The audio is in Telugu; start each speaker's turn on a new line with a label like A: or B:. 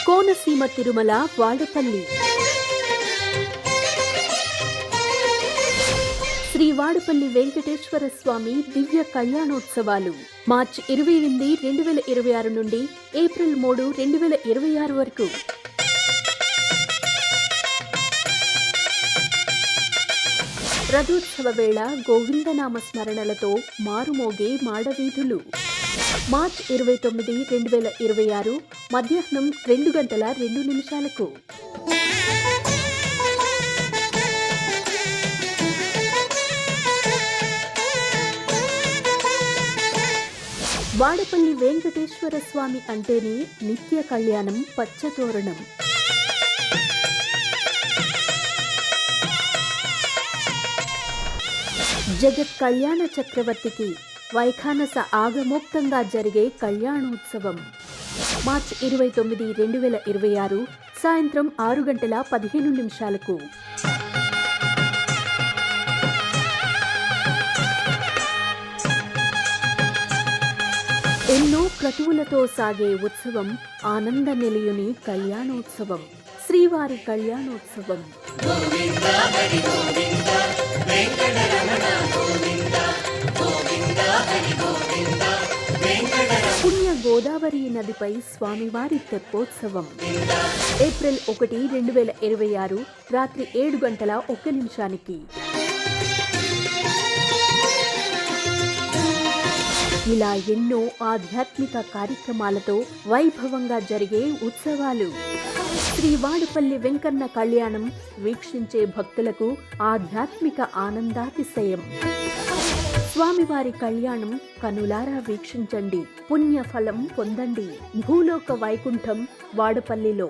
A: కోనసీమ తిరుమల వాడపల్లి శ్రీ వాడపల్లి వెంకటేశ్వర స్వామి దివ్య కళ్యాణోత్సవాలు మార్చి 28, 2026 నుండి ఏప్రిల్ 3, 2026 వరకు. రథోత్సవ వేళ గోవిందనామ స్మరణలతో మారుమోగే మాడవీధులు. మార్చి 29, 2026 మధ్యాహ్నం 2:02 వాడపల్లి వెంకటేశ్వర స్వామి అంటేనే నిత్య కళ్యాణం, పచ్చతోరణం. జగత్ కళ్యాణ చక్రవర్తికి వైఖానస ఆగమోక్తంగా జరిగే కళ్యాణోత్సవం. మార్చి 29, 2026 సాయంత్రం 6:15 ఎన్నో క్రతువులతో సాగే ఉత్సవం ఆనంద నిలయుని కళ్యాణోత్సవం, శ్రీవారి కళ్యాణోత్సవం. పుణ్య గోదావరి నదిపై స్వామివారి తెప్పోత్సవం. ఏప్రిల్ 1, 2026 రాత్రి 7:01 ఇలా ఎన్నో ఆధ్యాత్మిక కార్యక్రమాలతో వైభవంగా జరిగే ఉత్సవాలు. శ్రీ వాడపల్లి వెంకన్న కళ్యాణం వీక్షించే భక్తులకు ఆధ్యాత్మిక ఆనందాతిశయం. స్వామివారి కళ్యాణం కనులారా వీక్షించండి, పుణ్యఫలం పొందండి. భూలోక వైకుంఠం వాడపల్లిలో.